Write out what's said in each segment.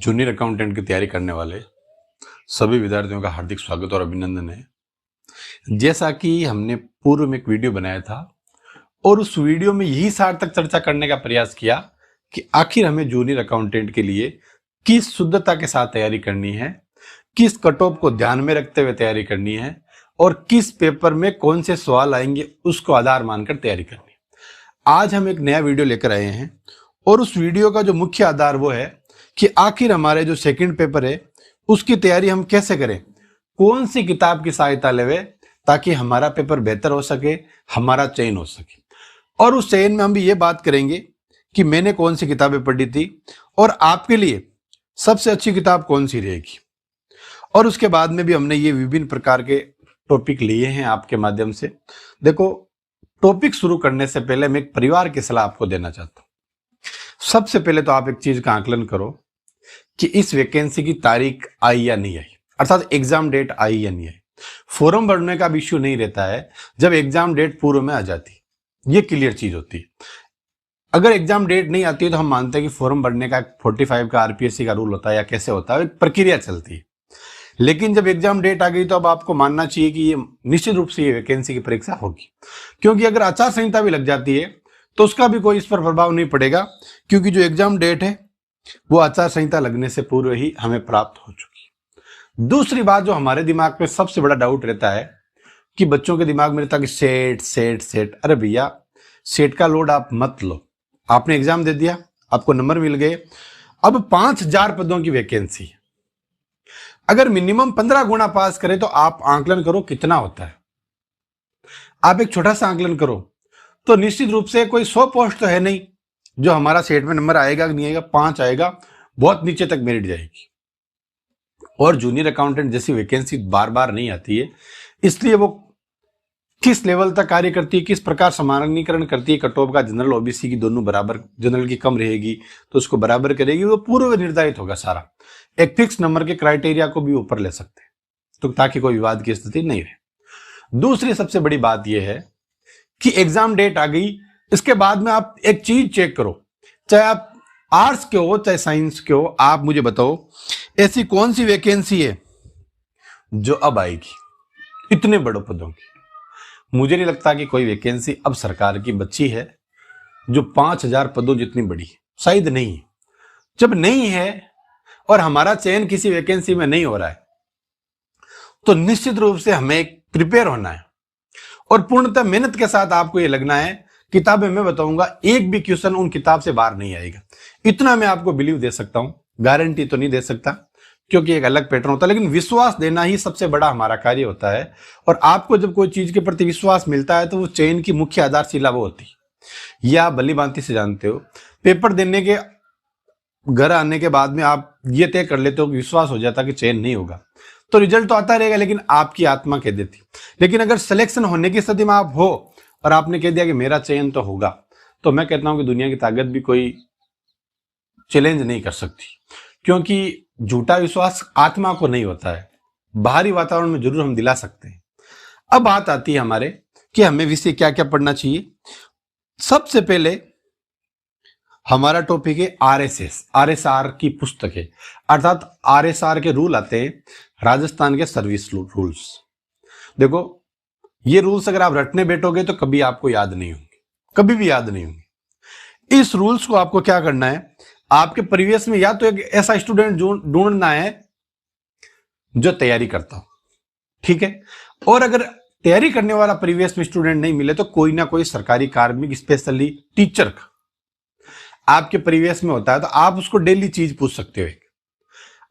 Junior accountant की तैयारी करने वाले सभी विद्यार्थियों का हार्दिक स्वागत और अभिनंदन है। जैसा कि हमने पूर्व में एक वीडियो बनाया था और उस वीडियो में यही सार्थक चर्चा करने का प्रयास किया कि आखिर हमें जूनियर अकाउंटेंट के लिए किस शुद्धता के साथ तैयारी करनी है, किस कट ऑफ को ध्यान में रखते हुए तैयारी करनी है और किस पेपर में कौन से सवाल आएंगे उसको आधार मानकर तैयारी करनी है। आज हम एक नया वीडियो लेकर आए हैं और उस वीडियो का जो मुख्य आधार वो है कि आखिर हमारे जो सेकंड पेपर है उसकी तैयारी हम कैसे करें, कौन सी किताब की सहायता लेवे ताकि हमारा पेपर बेहतर हो सके, हमारा चयन हो सके। और उस चयन में हम भी ये बात करेंगे कि मैंने कौन सी किताबें पढ़ी थी और आपके लिए सबसे अच्छी किताब कौन सी रहेगी। और उसके बाद में भी हमने ये विभिन्न प्रकार के टॉपिक लिए हैं आपके माध्यम से। देखो, टॉपिक शुरू करने से पहले मैं एक परिवार की सलाह आपको देना चाहता हूं। सबसे पहले तो आप एक चीज का आकलन करो कि इस वैकेंसी की तारीख आई या नहीं आई, अर्थात एग्जाम डेट आई या नहीं आई। फॉर्म भरने का भी इश्यू नहीं रहता है जब एग्जाम डेट पूर्व में आ जाती, ये क्लियर चीज होती है। अगर एग्जाम डेट नहीं आती है तो हम मानते हैं कि फॉर्म भरने का 45 का आरपीएससी का रूल होता है या कैसे होता है, प्रक्रिया चलती है। लेकिन जब एग्जाम डेट आ गई तो अब आपको मानना चाहिए कि ये निश्चित रूप से ये वैकेंसी की परीक्षा होगी, क्योंकि अगर आचार संहिता भी लग जाती है तो उसका भी कोई इस पर प्रभाव नहीं पड़ेगा, क्योंकि जो एग्जाम डेट है वो आचार संहिता लगने से पूर्व ही हमें प्राप्त हो चुकी। दूसरी बात जो हमारे दिमाग में सबसे बड़ा डाउट रहता है कि बच्चों के दिमाग में रहता है कि सेट सेट सेट। अरे भैया, सेट का लोड आप मत लो। आपने एग्जाम दे दिया, आपको नंबर मिल गए, अब 5000 पदों की वैकेंसी। अगर मिनिमम 15 गुना पास करें तो आप आंकलन करो कितना होता है। आप एक छोटा सा आंकलन करो तो निश्चित रूप से कोई 100 पोस्ट तो है नहीं जो हमारा सेट में नंबर आएगा कि नहीं आएगा, 5 आएगा, बहुत नीचे तक मेरिट जाएगी। और जूनियर अकाउंटेंट जैसी वैकेंसी बार बार नहीं आती है, इसलिए वो किस लेवल तक कार्य करती है, किस प्रकार समानीकरण करती है कट ऑफ का, जनरल ओबीसी की दोनों बराबर, जनरल की कम रहेगी तो उसको बराबर करेगी, वो पूर्व निर्धारित होगा सारा। एक फिक्स नंबर के क्राइटेरिया को भी ऊपर ले सकते हैं तो ताकि कोई विवाद की स्थिति नहीं रहे। दूसरी सबसे बड़ी बात यह है कि एग्जाम डेट आ गई, इसके बाद में आप एक चीज चेक करो, चाहे आप आर्ट्स के हो चाहे साइंस के हो, आप मुझे बताओ ऐसी कौन सी वैकेंसी है जो अब आएगी इतने बड़े पदों की। मुझे नहीं लगता कि कोई वैकेंसी अब सरकार की बची है जो 5000 पदों जितनी बड़ी है, शायद नहीं है। जब नहीं है और हमारा चयन किसी वैकेंसी में नहीं हो रहा है तो निश्चित रूप से हमें प्रिपेयर होना है और पूर्णतः मेहनत के साथ आपको ये लगना है। किताबें मैं बताऊंगा, एक भी क्वेश्चन उन किताब से बाहर नहीं आएगा, इतना मैं आपको बिलीव दे सकता हूं। गारंटी तो नहीं दे सकता क्योंकि एक अलग पैटर्न होता है, लेकिन विश्वास देना ही सबसे बड़ा हमारा कार्य होता है। और आपको जब कोई चीज के प्रति विश्वास मिलता है तो वो चयन की मुख्य आधारशिला वो होती है। यह आप भली भांति से जानते हो। पेपर देने के घर आने के बाद में आप ये तय कर लेते हो कि विश्वास हो जाता कि चयन नहीं होगा तो रिजल्ट तो आता रहेगा, लेकिन आपकी आत्मा कह देती। लेकिन अगर सिलेक्शन होने की स्थिति में आप हो और आपने कह दिया कि मेरा चयन तो होगा, तो मैं कहता हूं कि दुनिया की ताकत भी कोई चैलेंज नहीं कर सकती, क्योंकि झूठा विश्वास आत्मा को नहीं होता है, बाहरी वातावरण में जरूर हम दिला सकते हैं। अब बात आती है हमारे कि हमें विषय क्या क्या पढ़ना चाहिए। सबसे पहले हमारा टॉपिक है आरएसएस, आरएसआर की पुस्तक है, अर्थात आरएसआर के रूल आते हैं, राजस्थान के सर्विस रूल्स। देखो, ये रूल्स अगर आप रटने बैठोगे तो कभी आपको याद नहीं होंगे, कभी भी याद नहीं होंगे। इस रूल्स को आपको क्या करना है, आपके परिवेश में या तो एक ऐसा स्टूडेंट ढूंढना है जो तैयारी करता हो, ठीक है। और अगर तैयारी करने वाला परिवेश में स्टूडेंट नहीं मिले तो कोई ना कोई सरकारी कार्मिक, स्पेशली टीचर का आपके परिवेश में होता है तो आप उसको डेली चीज पूछ सकते हो।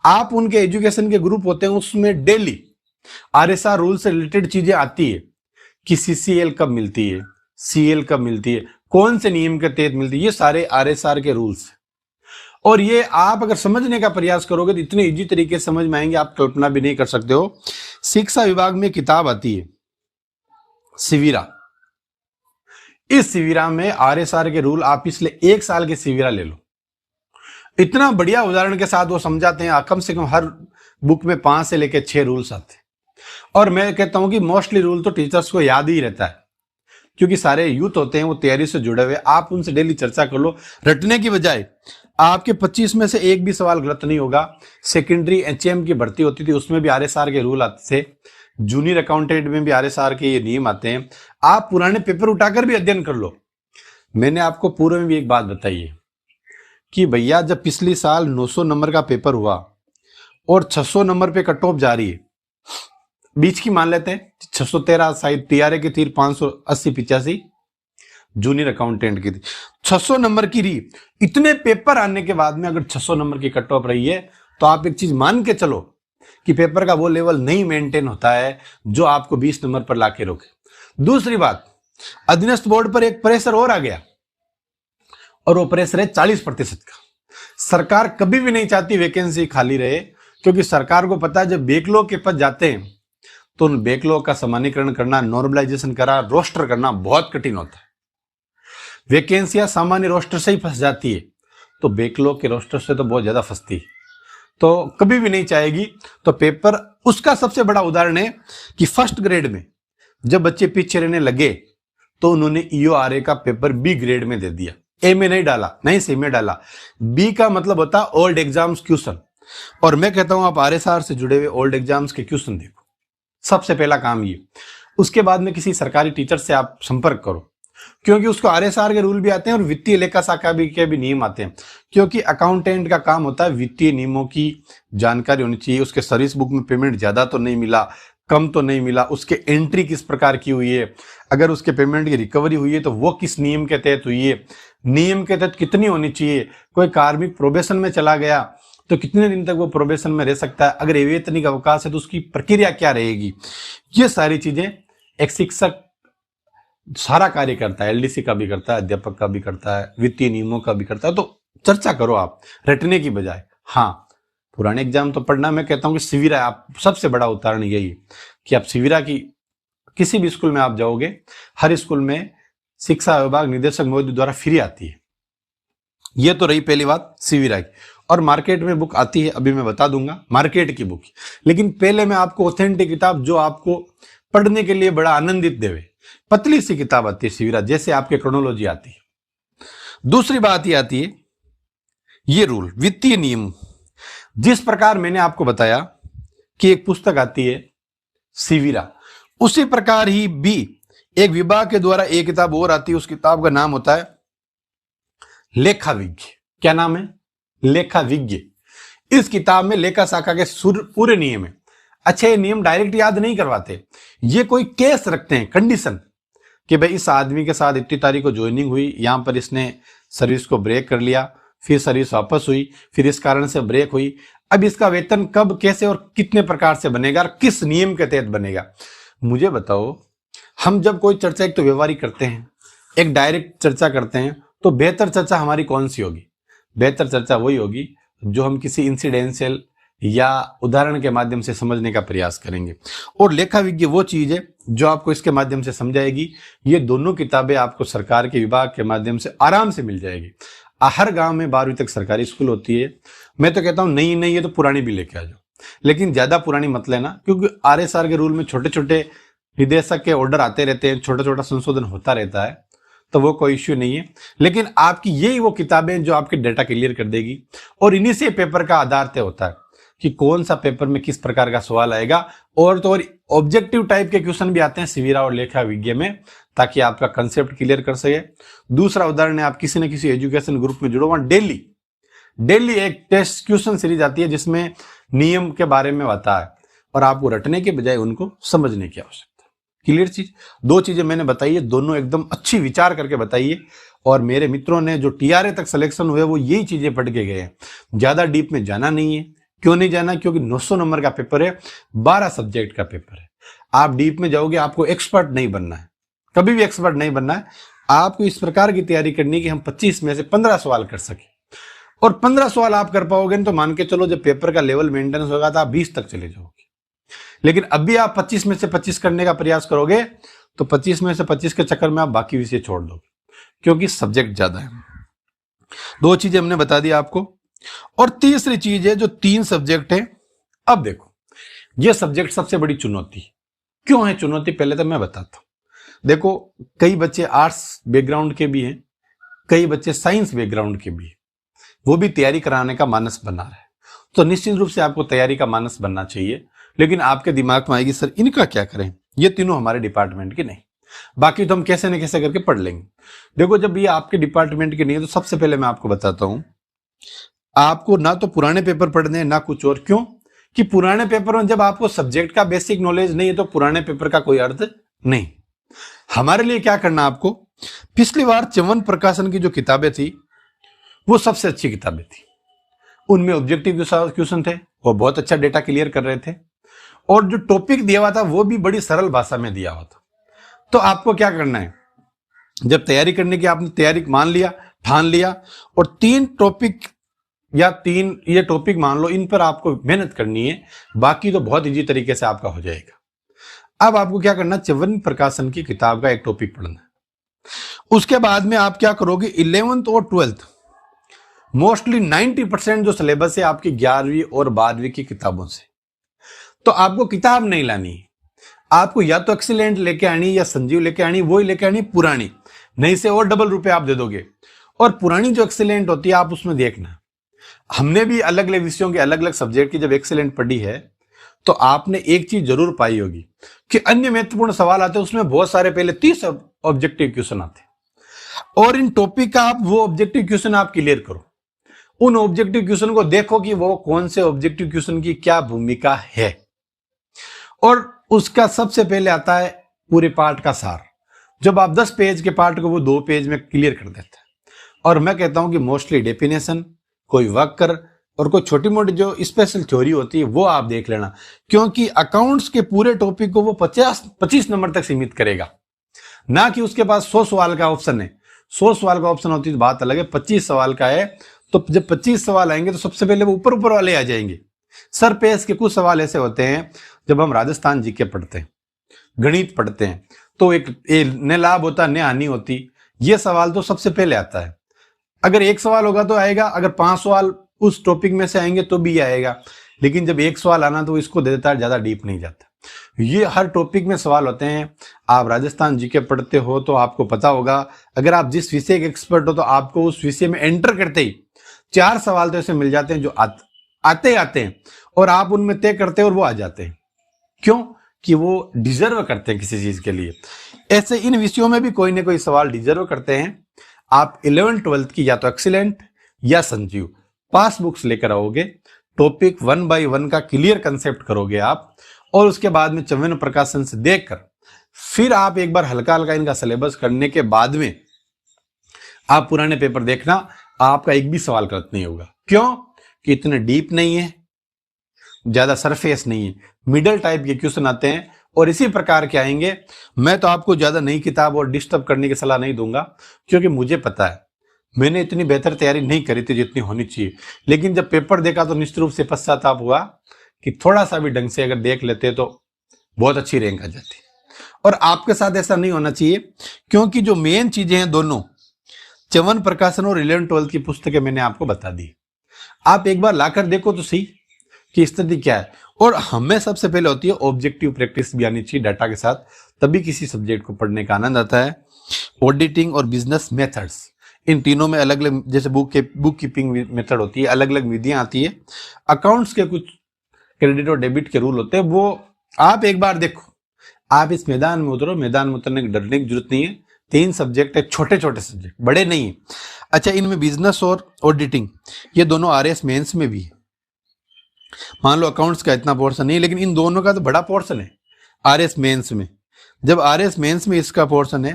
आप उनके एजुकेशन के ग्रुप होते हैं, उसमें डेली आरएसआर रूल से रिलेटेड चीजें आती है कि सीसीएल कब मिलती है, सीएल कब मिलती है, कौन से नियम के तहत मिलती है, ये सारे आरएसआर के रूल्स हैं। और ये आप अगर समझने का प्रयास करोगे तो इतने इजी तरीके से समझ में आएंगे, आप कल्पना भी नहीं कर सकते हो। शिक्षा विभाग में किताब आती है सिविरा, इस सिविरा में आरएसआर के रूल, आप पिछले 1 साल के सिविरा ले लो, इतना बढ़िया उदाहरण के साथ वो समझाते हैं। कम से कम हर बुक में 5 से लेकर 6 रूल्स आते हैं। और मैं कहता हूं कि मोस्टली रूल तो टीचर्स को याद ही रहता है, क्योंकि सारे यूथ होते हैं वो तैयारी से जुड़े हुए। आप उनसे डेली चर्चा कर लो, रटने की बजाय आपके 25 में से एक भी सवाल गलत नहीं होगा। सेकेंडरी एचएम की भर्ती होती थी, उसमें भी आरएसआर के रूल आते थे। जूनियर अकाउंटेंट में भी आरएसआर के ये नियम आते हैं। आप पुराने पेपर उठाकर भी अध्ययन कर लो। मैंने आपको पूर्व में भी एक बात बताई है कि भैया जब पिछले साल 900 नंबर का पेपर हुआ और 600 नंबर पे कट ऑफ जा रही है, बीच की मान लेते हैं 613 शायद टीआरए की थी, 580-85 जूनियर अकाउंटेंट की थी, 600 नंबर की रही। इतने पेपर आने के बाद में अगर 600 नंबर की कट ऑफ रही है तो आप एक चीज मान के चलो कि पेपर का वो लेवल नहीं मेंटेन होता है जो आपको 20 नंबर पर लाके रोके। दूसरी बात, अधीनस्थ बोर्ड पर एक प्रेशर और आ गया और वो प्रेशर है 40% का। सरकार कभी भी नहीं चाहती वैकेंसी खाली रहे, क्योंकि सरकार को पता है जब बैकलॉग के पद जाते हैं तो उन बैकलॉग का सामान्यीकरण करना, नॉर्मलाइजेशन करा, रोस्टर करना बहुत कठिन होता है। वैकेंसियां सामान्य रोस्टर से ही फंस जाती है तो बैकलॉग के रोस्टर से तो बहुत ज्यादा फंसती है, तो कभी भी नहीं चाहेगी। तो पेपर उसका सबसे बड़ा उदाहरण है कि फर्स्ट ग्रेड में जब बच्चे पीछे रहने लगे तो उन्होंने ईओआरए का पेपर बी ग्रेड में दे दिया। ए में नहीं डाला, नहीं सी में डाला। बी का मतलब होता है ओल्ड एग्जाम्स क्वेश्चन, और मैं कहता हूं आप आरएसआर से जुड़े हुए ओल्ड एग्जाम्स के क्वेश्चन देखो, सबसे पहला काम ये। उसके बाद में किसी सरकारी टीचर से आप संपर्क करो, क्योंकि उसको आरएसआर के रूल भी आते हैं और वित्तीय लेखा शाखा भी के भी नियम आते हैं। क्योंकि अकाउंटेंट का काम होता है वित्तीय नियमों की जानकारी होनी चाहिए, उसके सर्विस बुक में पेमेंट ज्यादा तो नहीं मिला, कम तो नहीं मिला, उसके एंट्री किस प्रकार की हुई है, अगर उसके पेमेंट की रिकवरी हुई है तो वो किस नियम के तहत हुई है, नियम के तहत कितनी होनी चाहिए, कोई कार्मिक प्रोबेशन में चला गया तो कितने दिन तक वो प्रोबेशन में रह सकता है, अगर अवैतनिक अवकाश है तो उसकी प्रक्रिया क्या रहेगी। ये सारी चीजें एक शिक्षक सारा कार्य करता है, एलडीसी का भी करता है, अध्यापक का भी करता है, वित्तीय नियमों का भी करता है। तो चर्चा करो आप रटने की बजाय। हाँ, पुराने एग्जाम तो पढ़ना, मैं कहता हूं कि सिविरा, आप सबसे बड़ा उदाहरण यही है कि आप सिविरा की किसी भी स्कूल में आप जाओगे, हर स्कूल में शिक्षा विभाग निदेशक महोदय द्वारा फ्री आती है। ये तो रही पहली बात सिविरा की। और मार्केट में बुक आती है, अभी मैं बता दूंगा मार्केट की बुक, लेकिन पहले मैं आपको ऑथेंटिक किताब जो आपको पढ़ने के लिए बड़ा आनंदित देवे, पतली सी किताब आती है सिविरा, जैसे आपके क्रोनोलॉजी आती है। दूसरी बात ये आती है, ये रूल वित्तीय नियम, जिस प्रकार मैंने आपको बताया कि एक पुस्तक आती है सिविरा, उसी प्रकार ही बी एक विभाग के द्वारा एक किताब और आती है। उस किताब का नाम होता है लेखा विज्ञ। क्या नाम है? लेखा विज्ञ। इस किताब में लेखा शाखा के पूरे नियम है। अच्छा, ये नियम डायरेक्ट याद नहीं करवाते, ये कोई केस रखते हैं, कंडीशन, कि भाई इस आदमी के साथ इतनी तारीख को ज्वाइनिंग हुई, यहां पर इसने सर्विस को ब्रेक कर लिया, फिर सर्विस वापस हुई, फिर इस कारण से ब्रेक हुई, अब इसका वेतन कब, कैसे और कितने प्रकार से बनेगा और किस नियम के तहत बनेगा। मुझे बताओ, हम जब कोई चर्चा एक तो व्यवहारिक करते हैं, एक डायरेक्ट चर्चा करते हैं, तो बेहतर चर्चा हमारी कौन सी होगी? बेहतर चर्चा वही होगी जो हम किसी इंसिडेंशियल या उदाहरण के माध्यम से समझने का प्रयास करेंगे। और लेखा विज्ञ वो चीज है जो आपको इसके माध्यम से समझाएगी। ये दोनों किताबें आपको सरकार के विभाग के माध्यम से आराम से मिल जाएगी। हर गांव में 12वीं तक सरकारी स्कूल होती है। मैं तो कहता हूं नहीं नहीं, ये तो पुरानी भी लेके आ जाओ, लेकिन ज्यादा पुरानी मत लेना, क्योंकि आरएसआर के रूल में छोटे छोटे निदेशक के ऑर्डर आते रहते हैं, छोटा छोटा संशोधन होता रहता है, तो वो कोई इश्यू नहीं है। लेकिन आपकी यही वो किताबें जो आपके डेटा क्लियर कर देगी, और इन्हीं से पेपर का आधार तय होता है कि कौन सा पेपर में किस प्रकार का सवाल आएगा। और तो और ऑब्जेक्टिव टाइप के क्वेश्चन भी आते हैं सिविरा और लेखा विज्ञ में, ताकि आपका कंसेप्ट क्लियर कर सके। दूसरा उदाहरण है, आप किसी न किसी एजुकेशन ग्रुप में जुड़ो, वहां डेली एक टेस्ट क्वेश्चन सीरीज आती है जिसमें नियम के बारे में आता है, और आपको रटने के बजाय उनको समझने की आवश्यकता। क्लियर चीज? दो चीजें मैंने बताई है, दोनों एकदम अच्छी विचार करके बताइए। और मेरे मित्रों ने जो टीआरए तक सिलेक्शन हुए वो यही चीजें पढ़ के गए हैं, ज्यादा डीप में जाना नहीं है। क्यों नहीं जाना? क्योंकि 900 नंबर का पेपर है, 12 सब्जेक्ट का पेपर है। आप डीप में जाओगे, आपको एक्सपर्ट नहीं बनना है, कभी भी एक्सपर्ट नहीं बनना है। आपको इस प्रकार की तैयारी करनी है कि हम 25 में से 15 सवाल कर सके, और 15 सवाल आप कर पाओगे तो मान के चलो जब पेपर का लेवल मेंटेनेंस होगा तो आप 20 तक चले जाओगे। लेकिन अभी आप 25 में से 25 करने का प्रयास करोगे तो 25 में से 25 के चक्कर में आप बाकी विषय छोड़ दोगे, क्योंकि सब्जेक्ट ज्यादा है। दो चीजें हमने बता दी आपको। और तीसरी चीज है जो 3 सब्जेक्ट है। अब देखो, ये सब्जेक्ट सबसे बड़ी चुनौती क्यों है? चुनौती पहले तो मैं बताता हूं। देखो, कई बच्चे आर्ट्स बैकग्राउंड के भी हैं, कई बच्चे साइंस बैकग्राउंड के भी हैं। वो भी तैयारी कराने का मानस बना रहा है। तो निश्चित रूप से आपको तैयारी का मानस बनना चाहिए। लेकिन आपके दिमाग में आएगी, सर इनका क्या करें, ये तीनों हमारे डिपार्टमेंट के नहीं, बाकी तो हम कैसे न कैसे करके पढ़ लेंगे। देखो, जब ये आपके डिपार्टमेंट के नहीं है तो सबसे पहले मैं आपको बताता हूं, आपको ना तो पुराने पेपर पढ़ने हैं ना कुछ और। क्यों? कि पुराने पेपर में जब आपको सब्जेक्ट का बेसिक नॉलेज नहीं है तो पुराने पेपर का कोई अर्थ नहीं। हमारे लिए क्या करना, आपको पिछली बार च्यवन प्रकाशन की जो किताबें थी वो सबसे अच्छी किताबें थी। उनमें ऑब्जेक्टिव क्वेश्चन थे, वो बहुत अच्छा डेटा क्लियर कर रहे थे, और जो टॉपिक दिया हुआ था वो भी बड़ी सरल भाषा में दिया हुआ था। तो आपको क्या करना है, जब तैयारी करने की आपने तैयारी मान लिया, ठान लिया, और 3 टॉपिक या 3 ये टॉपिक मान लो, इन पर आपको मेहनत करनी है, बाकी तो बहुत इजी तरीके से आपका हो जाएगा। अब आपको क्या करना, च्यवन प्रकाशन की किताब का एक टॉपिक पढ़ना है। उसके बाद में आप क्या करोगे, 11th और 12th मोस्टली 90% जो सिलेबस है आपकी 11वीं और 12वीं की किताबों से। तो आपको किताब नहीं लानी है, आपको या तो एक्सीलेंट लेके आनी या संजीव लेके आनी, वही लेके आनी पुरानी, नहीं से और डबल रुपए आप दे दोगे। और पुरानी जो एक्सीलेंट होती है आप उसमें देखना, हमने भी अलग अलग विषयों के अलग अलग सब्जेक्ट की जब एक्सीलेंट पढ़ी है तो आपने एक चीज जरूर पाई होगी कि अन्य महत्वपूर्ण सवाल आते हैं उसमें बहुत सारे पहले 30 ऑब्जेक्टिव क्वेश्चन आते हैं, और इन टॉपिक का आप वो ऑब्जेक्टिव क्वेश्चन आप क्लियर करो। उन ऑब्जेक्टिव क्वेश्चन को देखो कि वो कौन से ऑब्जेक्टिव क्वेश्चन की क्या भूमिका है, और उसका सबसे पहले आता है पूरे पार्ट का सार। जब आप 10 पेज के पार्ट को वो 2 पेज में क्लियर कर देते हैं। और मैं कहता हूं कि मोस्टली डेफिनेशन, कोई वक्र और कोई छोटी मोटी जो स्पेशल थ्योरी होती है वो आप देख लेना, क्योंकि अकाउंट्स के पूरे टॉपिक को वो 25 नंबर तक सीमित करेगा, ना कि उसके पास 100 सवाल का ऑप्शन है। 100 सवाल का ऑप्शन होती है तो बात अलग है, 25 सवाल का है। तो जब 25 सवाल आएंगे तो सबसे पहले वो ऊपर ऊपर वाले आ जाएंगे। सर पेश के कुछ सवाल ऐसे होते हैं, जब हम राजस्थान जीके पढ़ते हैं, गणित पढ़ते हैं, तो एक न लाभ होता न हानि होती, ये सवाल तो सबसे पहले आता है। अगर एक सवाल होगा तो आएगा, अगर 5 सवाल उस टॉपिक में से आएंगे तो भी आएगा, लेकिन जब एक सवाल आना तो इसको दे देता है, ज्यादा डीप नहीं जाता। ये हर टॉपिक में सवाल होते हैं। आप राजस्थान जीके पढ़ते हो तो आपको पता होगा, अगर आप जिस विषय के एक्सपर्ट हो तो आपको उस विषय में एंटर करते ही 4 सवाल तो ऐसे मिल जाते हैं जो आते हैं, और आप उनमें तय करते हैं और वो आ जाते हैं। क्यों? कि वो डिजर्व करते हैं किसी चीज के लिए। ऐसे इन विषयों में भी कोई ना कोई सवाल डिजर्व करते हैं। आप 11th 12th की या तो एक्सीलेंट या संजीव पास बुक्स लेकर आओगे, टॉपिक 1 by 1 का क्लियर कंसेप्ट करोगे आप, और उसके बाद में च्यवन प्रकाशन से देखकर फिर आप एक बार हल्का हल्का इनका सिलेबस करने के बाद में आप पुराने पेपर देखना, आपका एक भी सवाल गलत नहीं होगा। क्यों? कि इतने डीप नहीं है, ज्यादा सरफेस नहीं है, मिडल टाइप के क्वेश्चन आते हैं और इसी प्रकार के आएंगे। मैं तो आपको ज्यादा नई किताब और डिस्टर्ब करने की सलाह नहीं दूंगा, क्योंकि मुझे पता है मैंने इतनी बेहतर तैयारी नहीं करी थी जितनी होनी चाहिए, लेकिन जब पेपर देखा तो निश्चित रूप से पश्चाताप हुआ कि थोड़ा सा भी ढंग से अगर देख लेते तो बहुत अच्छी रैंक आ जाती। और आपके साथ ऐसा नहीं होना चाहिए, क्योंकि जो मेन चीजें हैं दोनों च्यवन प्रकाशन और 11th 12th की पुस्तकें मैंने आपको बता दी। आप एक बार लाकर देखो तो सही कि स्थिति क्या है। और हमें सबसे पहले होती है ऑब्जेक्टिव प्रैक्टिस भी आनी चाहिए डाटा के साथ, तभी किसी सब्जेक्ट को पढ़ने का आनंद आता है। ऑडिटिंग और बिजनेस मेथड्स, इन तीनों में अलग अलग, जैसे बुक कीपिंग मेथड होती है, अलग अलग विधियां आती है। अकाउंट्स के कुछ क्रेडिट और डेबिट के रूल होते हैं, वो आप एक बार देखो। आप इस मैदान में उतरो, मैदान में उतरने की डरने की जरूरत नहीं है। 3 सब्जेक्ट है, छोटे छोटे सब्जेक्ट, बड़े नहीं है। अच्छा, इनमें बिजनेस और ऑडिटिंग ये दोनों RS मेंस में भी है। मान लो अकाउंट्स का इतना पोर्शन नहीं, लेकिन इन दोनों का तो बड़ा पोर्शन है RS मेंस में। जब RS मेंस में इसका पोर्शन है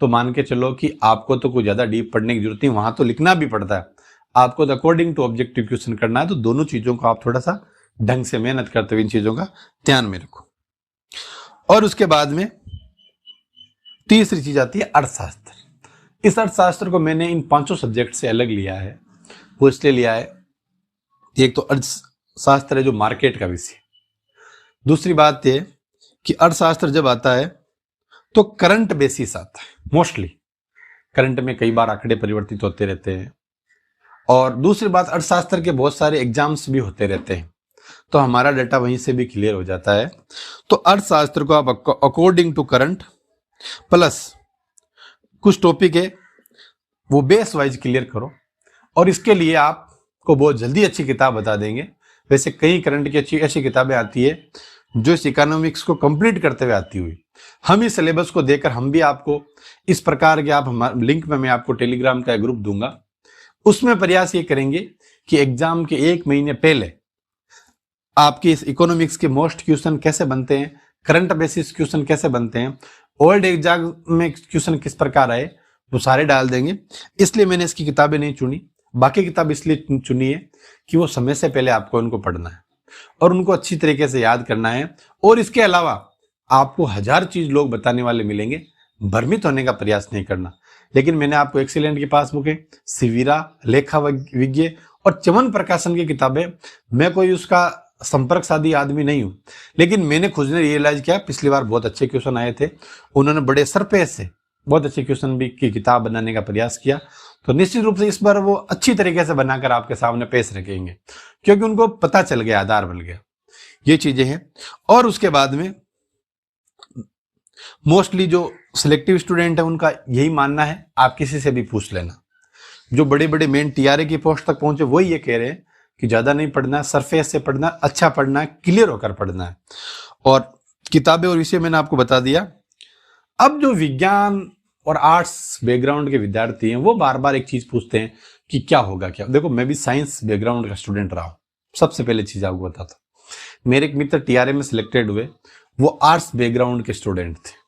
तो मान के चलो कि आपको तो कोई ज्यादा डीप पढ़ने की जरूरत नहीं, वहां तो लिखना भी पड़ता है आपको, तो अकॉर्डिंग टू ऑब्जेक्टिव क्वेश्चन करना है। तो दोनों चीजों को आप थोड़ा सा ढंग से मेहनत करते हुए इन चीजों का ध्यान में रखो। और उसके बाद में तीसरी चीज आती है अर्थशास्त्र। इस अर्थशास्त्र को मैंने इन 5 सब्जेक्ट से अलग लिया है। वो इसलिए लिया है, एक तो अर्थशास्त्र है जो मार्केट का विषय। दूसरी बात यह कि अर्थशास्त्र जब आता है तो करंट बेसिस आता है। मोस्टली करंट में कई बार आंकड़े परिवर्तित होते रहते हैं, और दूसरी बात अर्थशास्त्र के बहुत सारे एग्जाम्स भी होते रहते हैं, तो हमारा डाटा वहीं से भी क्लियर हो जाता है। तो अर्थशास्त्र को आप अकॉर्डिंग टू करंट प्लस कुछ टॉपिक है वो बेस वाइज क्लियर करो, और इसके लिए आपको बहुत जल्दी अच्छी किताब बता देंगे। वैसे कई करंट की अच्छी अच्छी किताबें आती है जो इस इकोनॉमिक्स को कंप्लीट करते हुए आती हुई। हम इस सिलेबस को देकर हम भी आपको इस प्रकार के लिंक में मैं आपको टेलीग्राम का ग्रुप दूंगा, उसमें प्रयास ये करेंगे कि एग्जाम के 1 महीने पहले आपके इस इकोनॉमिक्स के मोस्ट क्वेश्चन कैसे बनते हैं, करंट बेसिस क्वेश्चन कैसे बनते हैं, ओल्ड एग्जाम में क्वेश्चन किस प्रकार आए, वो सारे डाल देंगे। इसलिए मैंने इसकी किताबें नहीं चुनी, बाकी किताब इसलिए चुनी है कि वो समय से पहले आपको उनको पढ़ना है और उनको अच्छी तरीके से याद करना है। और इसके अलावा आपको 1000 चीज लोग बताने वाले मिलेंगे, भ्रमित होने का प्रयास नहीं करना। लेकिन मैंने आपको एक्सीलेंट की पासबुकें, सिविरा, लेखा विज्ञ और चमन प्रकाशन की किताबें, मैं कोई उसका संपर्क साधी आदमी नहीं हूं, लेकिन मैंने खुद ने रियलाइज किया पिछली बार बहुत अच्छे क्वेश्चन आए थे, उन्होंने बड़े सरपेश से बहुत अच्छे क्वेश्चन भी की किताब बनाने का प्रयास किया, तो निश्चित रूप से इस बार वो अच्छी तरीके से बनाकर आपके सामने पेश रखेंगे, क्योंकि उनको पता चल गया, आधार बन गया। ये चीजें हैं। और उसके बाद में मोस्टली जो सिलेक्टिव स्टूडेंट है उनका यही मानना है, आप किसी से भी पूछ लेना, जो बड़े बड़े मेन टीआरए की पोस्ट तक पहुंचे वही ये कह रहे हैं कि ज्यादा नहीं पढ़ना, सरफेस से पढ़ना, अच्छा पढ़ना, क्लियर होकर पढ़ना है। और किताबें और विषय मैंने आपको बता दिया। अब जो विज्ञान और आर्ट्स बैकग्राउंड के विद्यार्थी हैं वो बार बार एक चीज पूछते हैं कि क्या होगा क्या। देखो, मैं भी साइंस बैकग्राउंड का स्टूडेंट रहा हूं। सबसे पहले चीज आपको बताता हूं, मेरे एक मित्र टीआरए में सिलेक्टेड हुए, वो आर्ट्स बैकग्राउंड के स्टूडेंट थे।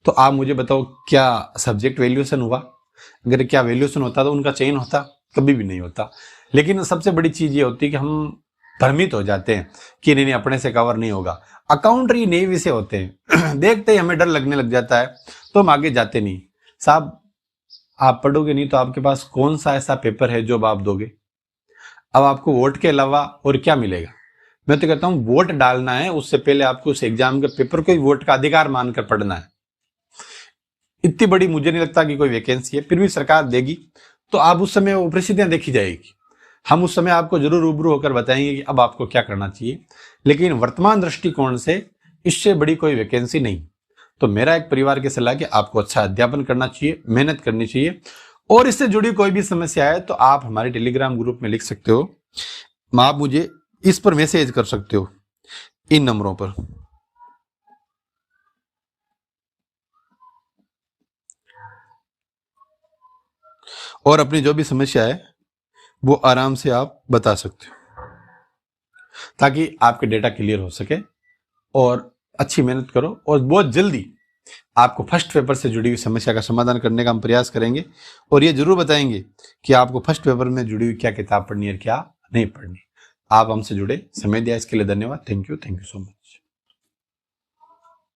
तो आप मुझे बताओ, क्या सब्जेक्ट वैल्यूएशन हुआ? अगर क्या वैल्यूएशन होता तो उनका चयन होता? कभी भी नहीं होता। लेकिन सबसे बड़ी चीज ये होती है कि हम भ्रमित हो जाते हैं कि नहीं अपने से कवर नहीं होगा। अकाउंटरी नए विषय होते हैं, देखते ही हमें डर लगने लग जाता है, तो हम आगे जाते नहीं। साहब, आप पढ़ोगे नहीं तो आपके पास कौन सा ऐसा पेपर है जो आप दोगे? अब आपको वोट के अलावा और क्या मिलेगा? मैं तो कहता हूं वोट डालना है, उससे पहले आपको उस एग्जाम के पेपर को ही वोट का अधिकार मानकर पढ़ना है। इतनी बड़ी मुझे नहीं लगता कि कोई वैकेंसी है, फिर भी सरकार देगी तो आप उस समय वो परिस्थितियां देखी जाएगी। हम उस समय आपको जरूर रूबरू होकर बताएंगे कि अब आपको क्या करना चाहिए, लेकिन वर्तमान दृष्टिकोण से इससे बड़ी कोई वैकेंसी नहीं। तो मेरा एक परिवार की सलाह कि आपको अच्छा अध्यापन करना चाहिए, मेहनत करनी चाहिए, और इससे जुड़ी कोई भी समस्या है तो आप हमारे टेलीग्राम ग्रुप में लिख सकते हो, आप मुझे इस पर मैसेज कर सकते हो, इन नंबरों पर। और अपनी जो भी समस्या है वो आराम से आप बता सकते हो, ताकि आपके डेटा क्लियर हो सके। और अच्छी मेहनत करो और बहुत जल्दी आपको फर्स्ट पेपर से जुड़ी हुई समस्या का समाधान करने का हम प्रयास करेंगे, और ये जरूर बताएंगे कि आपको फर्स्ट पेपर में जुड़ी हुई क्या किताब पढ़नी है, क्या नहीं पढ़नी। आप हमसे जुड़े, समय दिया इसके लिए धन्यवाद। Thank you so much.